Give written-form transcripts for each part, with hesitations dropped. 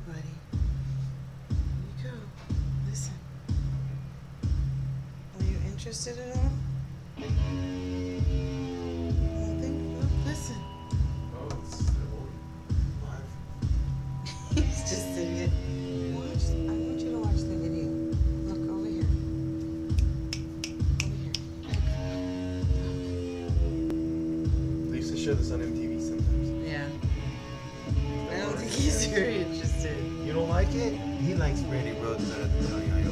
buddy. Here you go. Listen. Are you interested at all? Nothing? Well, listen. Oh, it's still live. He's just sitting it. Watch. I want you to watch the video. Look over here. Over here. They used to show this on MTV sometimes. Yeah. I don't think he's very interested. You don't like it? He likes Randy Rhoads better than Tony Iommi.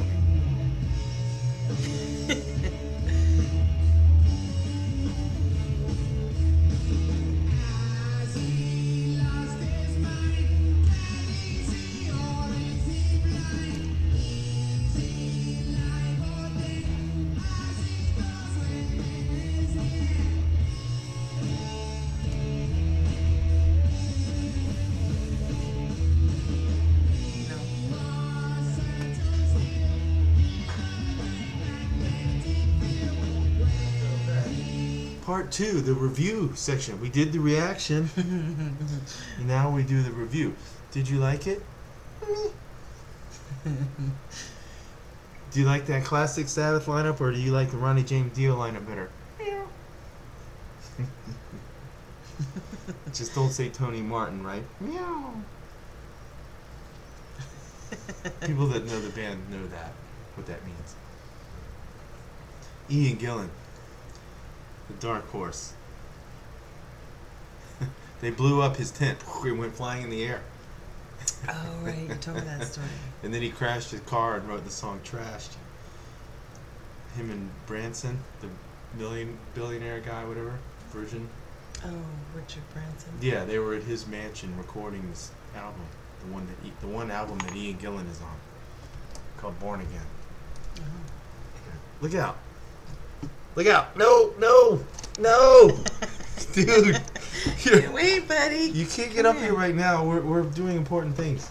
Part 2, the review section. We did the reaction. Now we do the review. Did you like it? Do you like that classic Sabbath lineup, or do you like the Ronnie James Dio lineup better? Just don't say Tony Martin, right? Meow. People that know the band know that, what that means. Ian Gillan, the Dark Horse. They blew up his tent. It went flying in the air. Oh, right. You told me that story. And then he crashed his car and wrote the song Trashed. Him and Branson, the billionaire guy, whatever, Virgin. Oh, Richard Branson. Yeah, they were at his mansion recording this album. The one album that Ian Gillan is on. Called Born Again. Oh. Look out. Look out. No. Dude. Wait, buddy. You can't get up here right now. We're doing important things.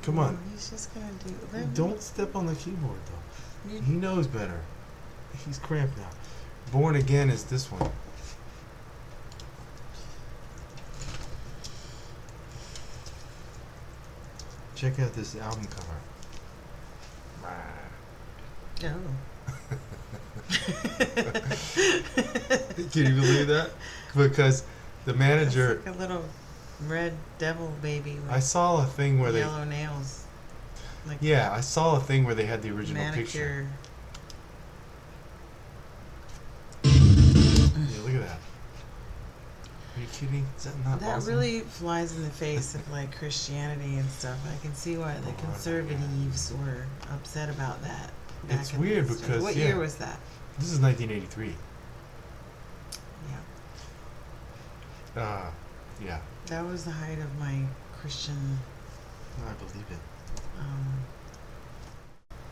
Come on. Oh, he's just going to do... Don't step on the keyboard, though. He knows better. He's cramped now. Born Again is this one. Check out this album cover. Oh. Can you believe that? Because the manager... It's like a little red devil baby with I saw a thing where yellow nails. Like Yeah, I saw a thing where they had the original picture. Yeah, look at that. Are you kidding? Is that not That awesome? really flies in the face of like Christianity and stuff. I can see why the conservatives were upset about that. It's weird because what year was that? This is 1983. Yeah. Yeah. That was the height of my Christian. I believe it.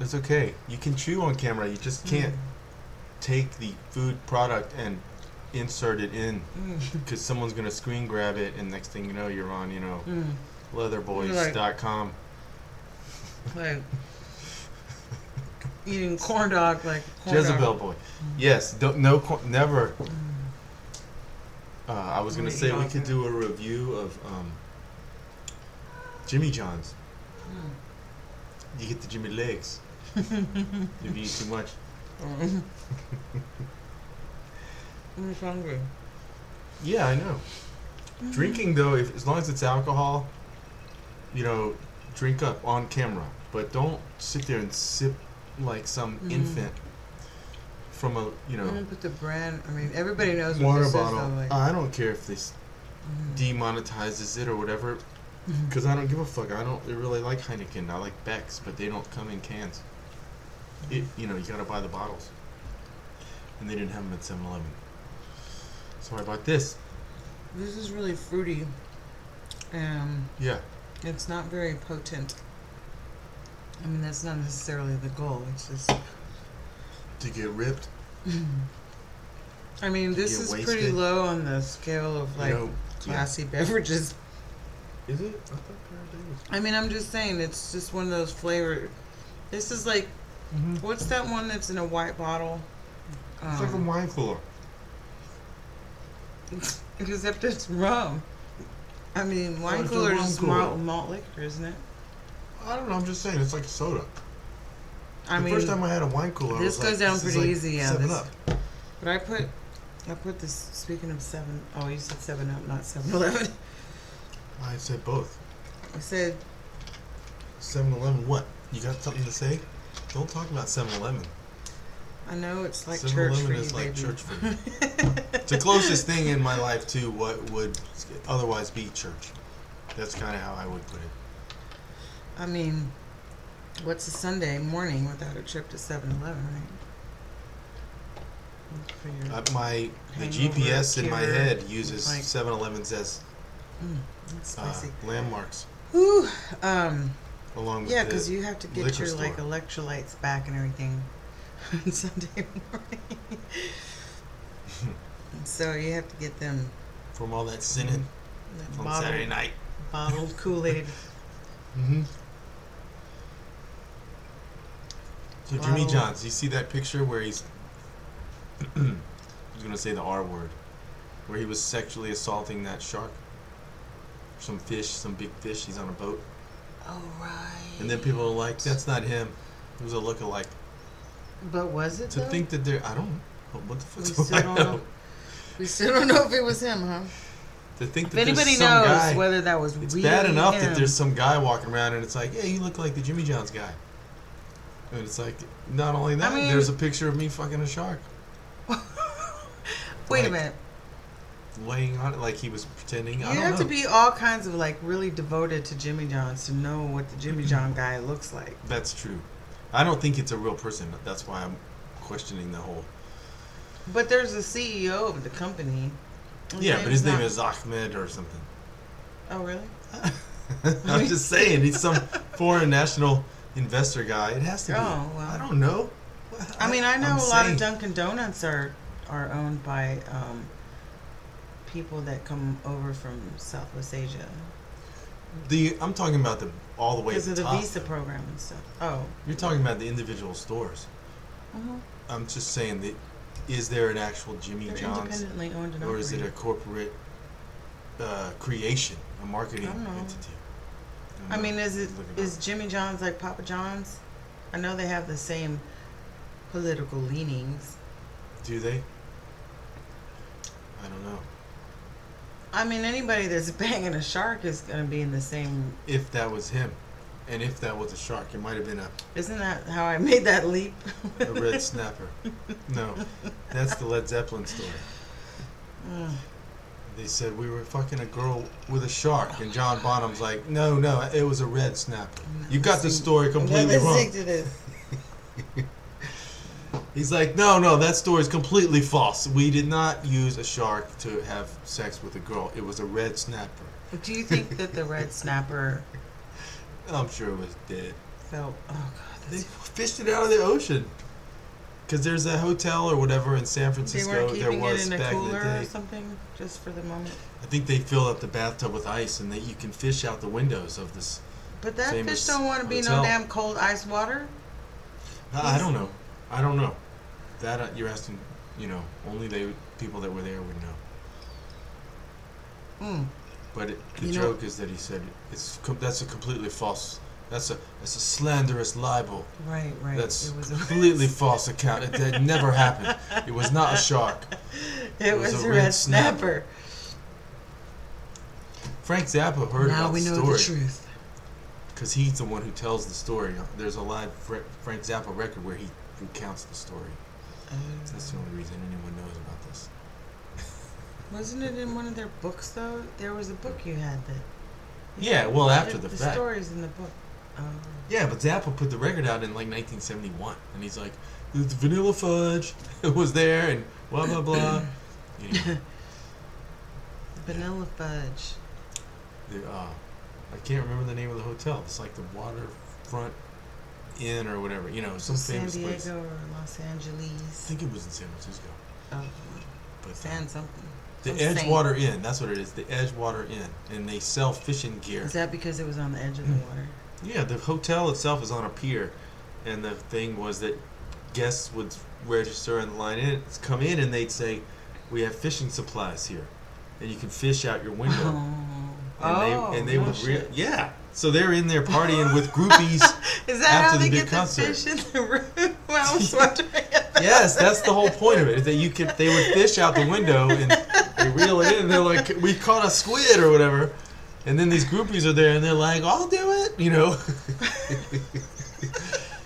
It's okay. You can chew on camera. You just can't take the food product and insert it in because someone's gonna screen grab it, and next thing you know, you're on leatherboys.com. Like eating corn dog like corn Jezebel dog. boy. Yes. Never. I was gonna say we could do a review of Jimmy John's. You get the Jimmy legs if you eat too much. I'm just hungry. Yeah, I know. Drinking though, as long as it's alcohol, drink up on camera, but don't sit there and sip like some infant from a I'm gonna put the brand. I mean, everybody knows what water this bottle. is. Though, like, I don't care if this demonetizes it or whatever, because I don't give a fuck. I don't really like Heineken. I like Beck's, but they don't come in cans. You gotta buy the bottles, and they didn't have them at 7-Eleven. So I bought this. This is really fruity. Yeah. It's not very potent. I mean, that's not necessarily the goal. It's just To get ripped. I mean, this is wasted. pretty low on the scale of like classy beverages. Is it? I thought Paraday was. I mean, I'm just saying, it's just one of those flavor. This is like, what's that one that's in a white bottle? It's like a wine cooler. Except it's rum. I mean, Why wine is cooler there is wine cooler? malt liquor, isn't it? I don't know. I'm just saying, it's like a soda. I The mean, first time I had a wine cooler, I this was goes like, down this is pretty like easy. Yeah, 7 this. Up. But I put this. Speaking of 7, oh, you said 7 Up, not 7-Eleven. I said both. I said 7-Eleven, what? You got something to say? Don't talk about 7-Eleven. I know it's like church for 7-Eleven you, is like baby. church for me. It's the closest thing in my life to what would otherwise be church. That's kind of how I would put it. I mean, what's a Sunday morning without a trip to 7-Eleven, right? For your The hangover GPS in my cure, head uses like- 7-Elevens as that's spicy. landmarks, Whew. along with Yeah, the because you have to get liquor your like store. electrolytes back and everything on Sunday morning. So you have to get them from all that sinning on Saturday night. bottled Kool-Aid. Mm-hmm. So Jimmy Bottle. John's, you see that picture where he's I was gonna say the R word, where he was sexually assaulting that shark, some big fish. He's on a boat, Oh right. and then people are like, "That's not him. It was a lookalike." But was it To though? think that they're, I don't know. What the fuck We do still I don't know? know. We still don't know if it was him, huh? To think If that anybody there's some knows guy, whether that was it's really bad enough him. that there's some guy walking around and it's like, "Hey, you look like the Jimmy John's guy," and it's like, not only that, I mean- there's a picture of me fucking a shark, Wait a like, minute. laying on it like he was pretending. I You don't have know. to be all kinds of like really devoted to Jimmy John's to know what the Jimmy John guy looks like. That's true. I don't think it's a real person. That's why I'm questioning the whole. But there's a CEO of the company. Yeah, but his name not- is Ahmed or something. Oh really? I'm just saying, he's some foreign national investor guy. It has to be. Oh, well. I don't know. I mean, I know I'm a lot saying- of Dunkin' Donuts are owned by people that come over from Southwest Asia I'm talking about all the way at because the of the top. visa program and stuff. Oh. You're talking about the individual stores. Uh-huh. I'm just saying that. Is there an actual Jimmy They're John's, independently owned and or is it a operated. corporate creation, a marketing I don't know. entity? I mean, is Looking Jimmy John's like Papa John's? I know they have the same political leanings. Do they? I don't know. I mean, anybody that's banging a shark is going to be in the same. If that was him, and if that was a shark, it might have been Isn't that how I made that leap? a red snapper. No, that's the Led Zeppelin story. Mm. They said we were fucking a girl with a shark, and John Bonham's like, no, it was a red snapper. You got the story completely Let's wrong. stick to this. He's like, no, that story is completely false. We did not use a shark to have sex with a girl. It was a red snapper. Do you think that the red snapper I'm sure it was dead. felt? Oh God, They that's, fished it out of the ocean. Because there's a hotel or whatever in San they Francisco. weren't There keeping it was in a back in the cooler or day. something just for the moment. I think they fill up the bathtub with ice, and that you can fish out the windows of this. But that fish Famous don't want to be no hotel. damn cold ice water. I don't know. I don't know. That you're asking. Only people that were there would know. Mm. But the You know- joke is that he said that's a completely false. That's a slanderous libel. Right. That's It was completely false account. It never happened. It was not a shark. It was a red snapper. Frank Zappa heard Now about we the know story the truth. because he's the one who tells the story. There's a live Frank Zappa record where he recounts the story. That's the only reason anyone knows about this. Wasn't it in one of their books though? There was a book you had that. Yeah, well, after the fact. stories in the book. Oh. Yeah, but Zappa put the record out in like 1971, and he's like, "The Vanilla Fudge it was there," and blah blah blah. Anyway, Vanilla fudge. I can't remember the name of the hotel. It's like the Waterfront Inn or whatever. Some San famous Diego place. or Los I Angeles. think it was in San Francisco. Oh, But San something. the Some saint. Edgewater Inn, that's what it is. The Edgewater Inn, and they sell fishing gear. Is that because it was on the edge of the water? Yeah, the hotel itself is on a pier, and the thing was that guests would register and come in, and they'd say, "We have fishing supplies here, and you can fish out your window." Oh. And they no would shit. yeah. So they're in there partying with groupies. Is that after how they the big get the concert. fish in the room? I was wondering about Yes, that's the whole point of it. Is that they would fish out the window and they reel it in and they're like, we caught a squid or whatever. And then these groupies are there and they're like, I'll do it, you know.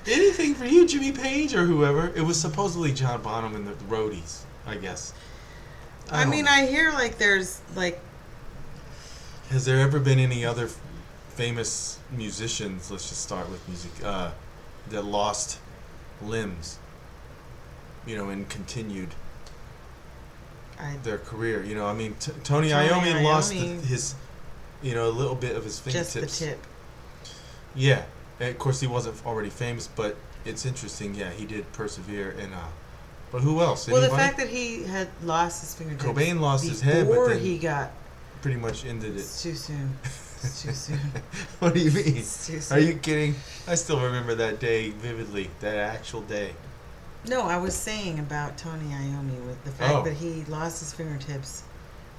Anything for you, Jimmy Page or whoever. It was supposedly John Bonham and the Roadies, I guess. I mean, I hear like there's like. Has there ever been any other famous musicians? Let's just start with music. That lost limbs, you know, and continued their career. You know, I mean, Tony Iommi lost his, you know, a little bit of his fingertips. Just the tip. Yeah, and of course he wasn't already famous, but it's interesting. Yeah, he did persevere, and but who else? Well, Anybody? the fact that he had lost his fingertips. Cobain lost his head, but before then he got. Pretty much ended it. It's too soon. It's too soon. What do you mean? It's too soon. Are you kidding? I still remember that day vividly. That actual day. No, I was saying about Tony Iommi with the fact that he lost his fingertips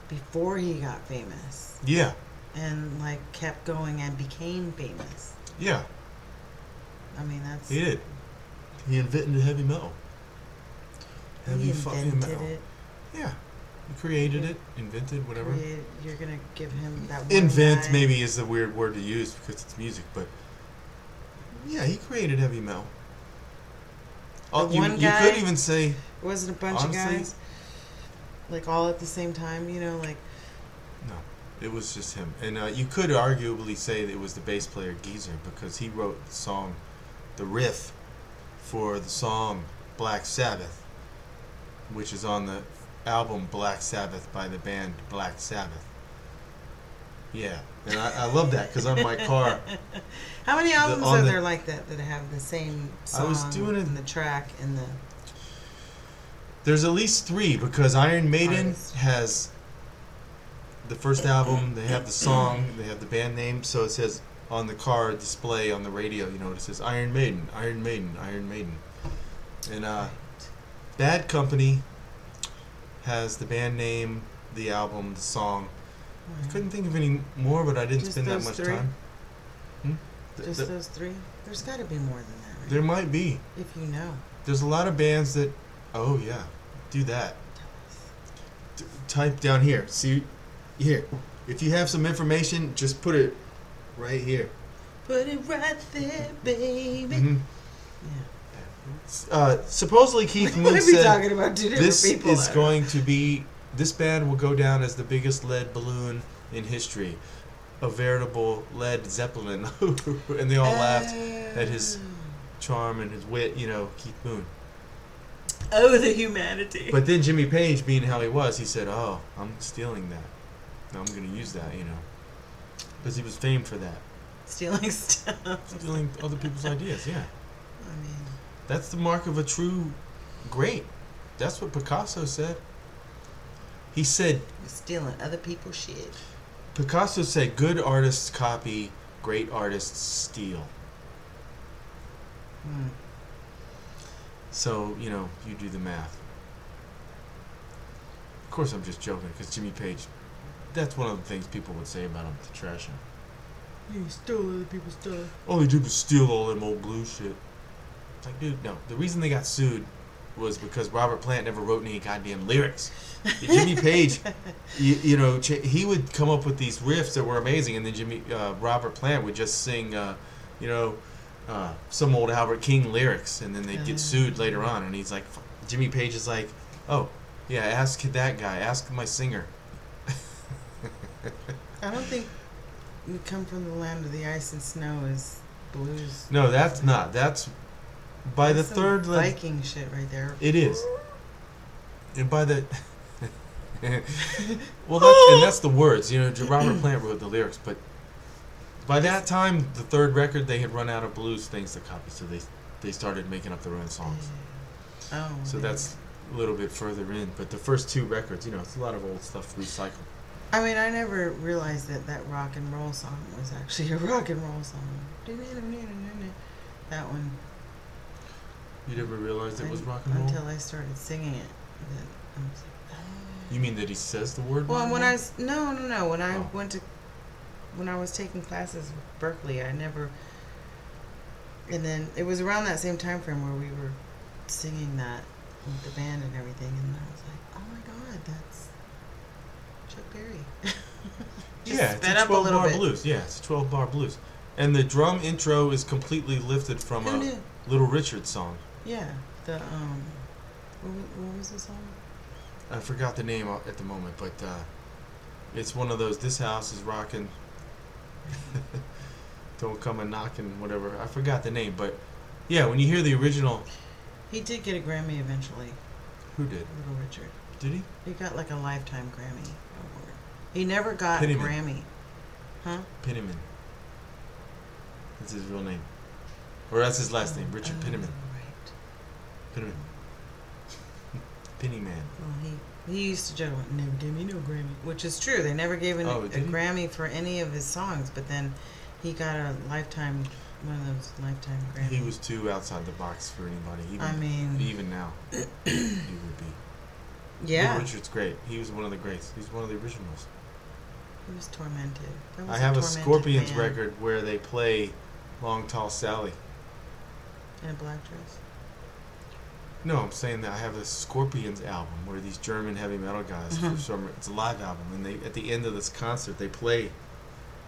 before he got famous. Yeah. And like kept going and became famous. Yeah. I mean, that's. He did. He invented heavy metal. He invented it. Yeah. He created it, invented, whatever. You're gonna give him that. Invent maybe is the weird word to use because it's music, but yeah, he created heavy metal. You could even say it wasn't a bunch honestly, of guys, like all at the same time. You know, like. No, it was just him, and you could arguably say that it was the bass player Geezer because he wrote the song, the riff, for the song Black Sabbath, which is on the album Black Sabbath by the band Black Sabbath. Yeah, and I love that because on my car. How many albums are there like that have the same song? I was doing it in the track and the. There's at least 3 because Iron Maiden has the first album. They have the song. They have the band name. So it says on the car display on the radio. You know, it says Iron Maiden, Iron Maiden, Iron Maiden, and Bad Company has the band name, the album, the song. I couldn't think of any more, but I didn't spend that much time. Just those 3? There's got to be more than that, right? There might be. If you know. There's a lot of bands that... Oh, yeah. Do that. Type down here. See? Here. If you have some information, just put it right here. Put it right there, baby. Mm-hmm. Yeah. Supposedly Keith Moon said said about 2 different this people is going to be... This band will go down as the biggest lead balloon in history. A veritable Led Zeppelin. And they all laughed at his charm and his wit, you know, Keith Moon. Oh, the humanity. But then Jimmy Page, being how he was, he said, oh, I'm stealing that. I'm going to use that, you know. Because he was famed for that. Stealing stuff. Stealing other people's ideas, yeah. I mean... That's the mark of a true great. That's what Picasso said. He said... Stealing other people's shit. Picasso said, good artists copy, great artists steal. So, you know, you do the math. Of course I'm just joking, because Jimmy Page, that's one of the things people would say about him to trash him. You stole other people's stuff. All he did was steal all them old blues shit. It's like, dude, no. The reason they got sued was because Robert Plant never wrote any goddamn lyrics. Jimmy Page, you know, he would come up with these riffs that were amazing, and then Robert Plant would just sing, you know, some old Albert King lyrics, and then they'd get sued later on. And he's like, Jimmy Page is like, oh, yeah, ask that guy, ask my singer. I don't think We Come From the Land of the Ice and Snow is blues. No, that's not. That's by That's the some third Viking shit right there. It is. And by the well, that's the words. You know, Robert Plant wrote the lyrics, but by that time, the third record, they had run out of blues things to copy, so they started making up their own songs. Oh. So that's a little bit further in, but the first 2 records, you know, it's a lot of old stuff recycled. I mean, I never realized that rock and roll song was actually a rock and roll song. That one. You never realized it was rock and roll? Until I started singing it. Then I was like, oh. You mean that he says the word Well, rock and when roll? I was... No. When I went to when I was taking classes with Berkeley, I never. And then it was around that same time frame where we were singing that with the band and everything, and I was like, oh my God, that's Chuck Berry. Yeah, it's a 12-bar blues. Yeah, it's a 12-bar blues. And the drum intro is completely lifted from a Little Richard song. Yeah, the what was the song? I forgot the name at the moment, but it's one of those. This house is rocking. Don't come a knocking, whatever. I forgot the name, but yeah, when you hear the original. He did get a Grammy eventually. Who did? Little Richard. Did he? He got like a lifetime Grammy award. He never got Penniman. a Grammy. Huh? Penniman. That's his real name. Or that's his last name, Richard Penniman. Right. Penniman. Penny Man. Well, he used to joke, never gave me no Grammy, which is true. They never gave a Grammy for any of his songs, but then he got a lifetime, one of those lifetime Grammys. He was too outside the box for anybody. Even now, he would be. Yeah. Little Richard's great. He was one of the greats. He's one of the originals. He was tormented. I have a Scorpions record where they play Long Tall Sally. In a black dress? No, I'm saying that I have a Scorpions album where these German heavy metal guys, it's a live album, and they at the end of this concert they play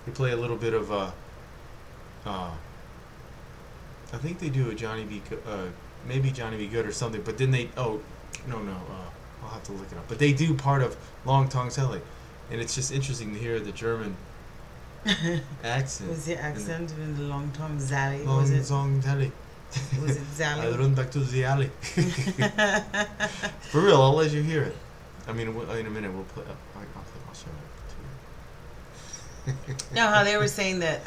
a little bit of I think they do a maybe Johnny B. Good or something, but then I'll have to look it up. But they do part of Long Tall Sally, and it's just interesting to hear the German accent. Was the accent in the Long Tall Sally? Long Tall Sally. Was it Sally? I run back to the alley. For real, I'll let you hear it. I mean, in a minute we'll play. I'll show it to you. Now, how they were saying that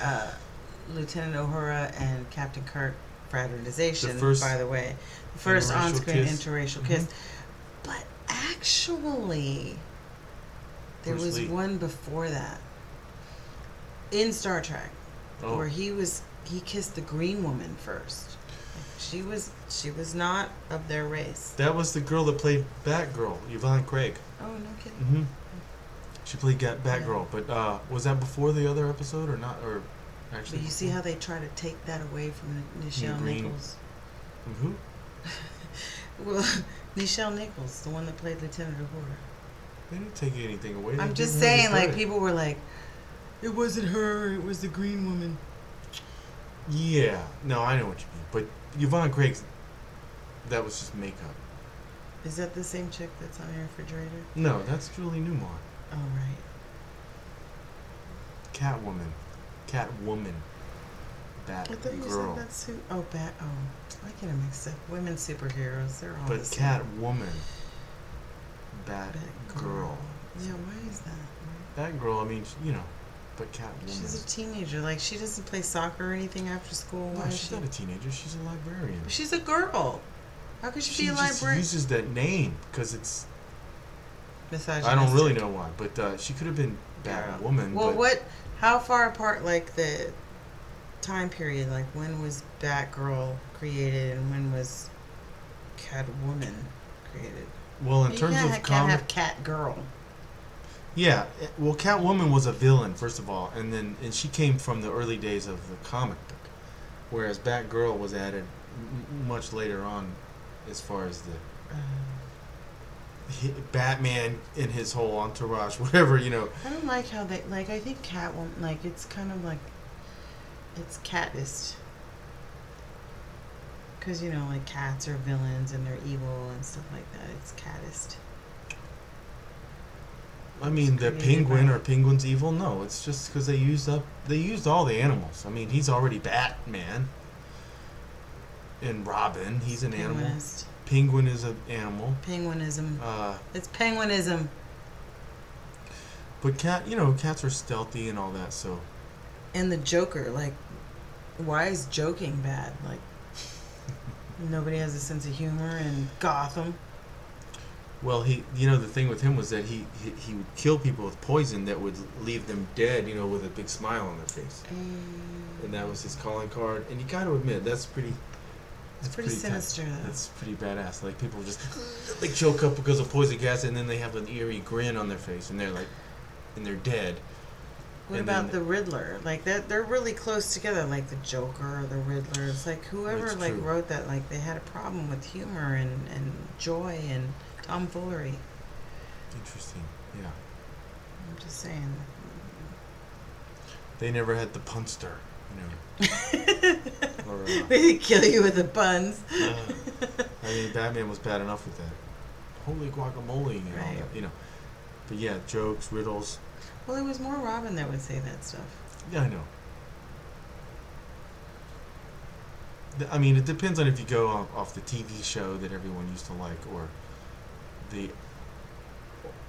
Lieutenant Uhura and Captain Kirk fraternization, by the way, the first on-screen interracial kiss. But actually, there was one before that in Star Trek where he kissed the green woman first. She was not of their race. That was the girl that played Batgirl, Yvonne Craig. Oh, no kidding. Mm-hmm. She played Batgirl, but was that before the other episode or not? Or actually? But you see how they try to take that away from Nichelle Nichols. From who? Well, Nichelle Nichols, the one that played Lieutenant Uhura. They didn't take anything away. I'm just saying, like, people were like, it wasn't her, it was the green woman. Yeah, no, I know what you mean. But Yvonne Craig, that was just makeup. Is that the same chick that's on your refrigerator? No, that's Julie Newmar. Oh, right. Catwoman. Batgirl. I thought you said that's who. Oh, I get them mixed up. Women superheroes, they're all the same. But Catwoman. Batgirl. Yeah, why is that? Batgirl, I mean, but Catwoman. She's a teenager. Like, she doesn't play soccer or anything after school. No, she's not a teenager. She's a librarian. But she's a girl. How could she be a librarian? She uses that name because it's... misogynistic. I don't really know why, but she could have been Batwoman. Well, how far apart, like, the time period? Like, when was Batgirl created and when was Catwoman created? Well, in terms of you can't have Catgirl. Yeah, well, Catwoman was a villain, first of all, and she came from the early days of the comic book, whereas Batgirl was added much later on, as far as the Batman and his whole entourage, whatever, I don't like how they, like, I think Catwoman, like, it's kind of like, it's catist. Because, like, cats are villains and they're evil and stuff like that. It's catist. I mean, the penguin or penguin's evil? No, it's just because they used all the animals. I mean, he's already Batman. And Robin, he's an animal. Penguin is an animal. Penguinism. It's penguinism. But cats are stealthy and all that, so. And the Joker, like, why is joking bad? Like, nobody has a sense of humor in Gotham. Well, the thing with him was that he would kill people with poison that would leave them dead, with a big smile on their face. And that was his calling card. And you got to admit, that's pretty sinister, though. That's pretty badass. Like, people just, like, choke up because of poison gas, and then they have an eerie grin on their face, and they're like, and they're dead. What about the Riddler? Like that, they're really close together. Like the Joker or the Riddler. It's like whoever wrote that. Like they had a problem with humor and joy and tomfoolery. Interesting. Yeah. I'm just saying. They never had the punster, or, they kill you with the puns. I mean, Batman was bad enough with that. Holy guacamole, and all that, But yeah, jokes, riddles. Well, it was more Robin that would say that stuff. Yeah, I know. I mean, it depends on if you go off the TV show that everyone used to like, or the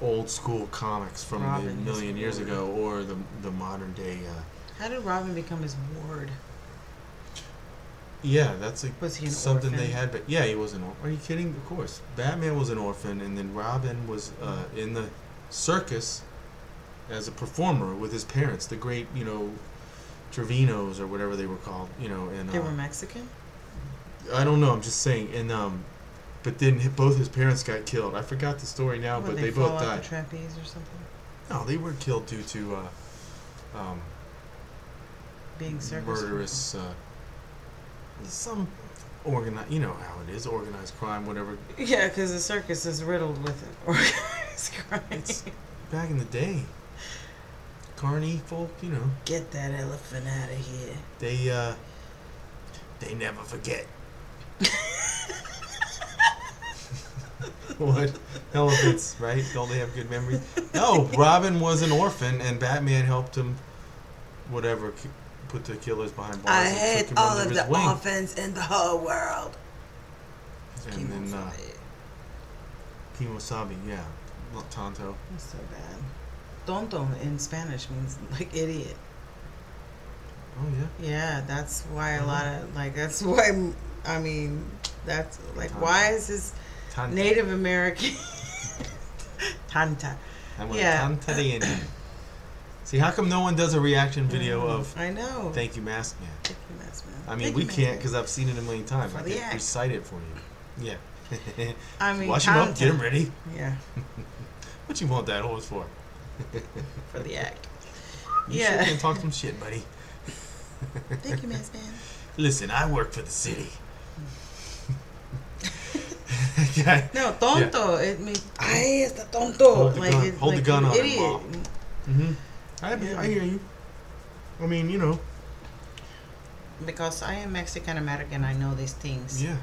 old school comics from a million years ago, or the modern day. How did Robin become his ward? Yeah, that's was he an something orphan? They had. But yeah, he was an orphan. Are you kidding? Of course. Batman was an orphan, and then Robin was in the circus as a performer with his parents, the great, Trevinos or whatever they were called, and they were Mexican? I don't know, I'm just saying. And but then both his parents got killed. I forgot the story now, but they both died. The trapeze or something? No, they were killed due to being circus murderous some organized, you know how it is, organized crime, whatever. Yeah, because the circus is riddled with organized crime. It's back in the day. Carney folk, Get that elephant out of here. They never forget. What? Elephants, right? Don't they have good memories? No, Robin was an orphan, and Batman helped him, put the killers behind bars. I hate all of the orphans in the whole world. And then, Kimosabi, yeah. Tonto. That's so bad. Tonto in Spanish means, idiot. Oh, yeah? Yeah, that's why a lot of, that's why, that's, why is this Tanta. Native American... Tanta. Tanta de Indian. See, how come no one does a reaction video of... I know. Thank you, Mask Man. Thank you, Mask Man. I mean, we can't because I've seen it a million times. I can recite it for you. Yeah. Wash him up, get him ready. Yeah. What you want that horse for? For the act. You sure can talk some shit, buddy. Thank you, Mask Man. Listen, I work for the city. No, tonto. Yeah. It means, ay, está tonto. Hold the gun on idiot. him. Mm-hmm. I hear you. I mean, Because I am Mexican American, I know these things. Yeah.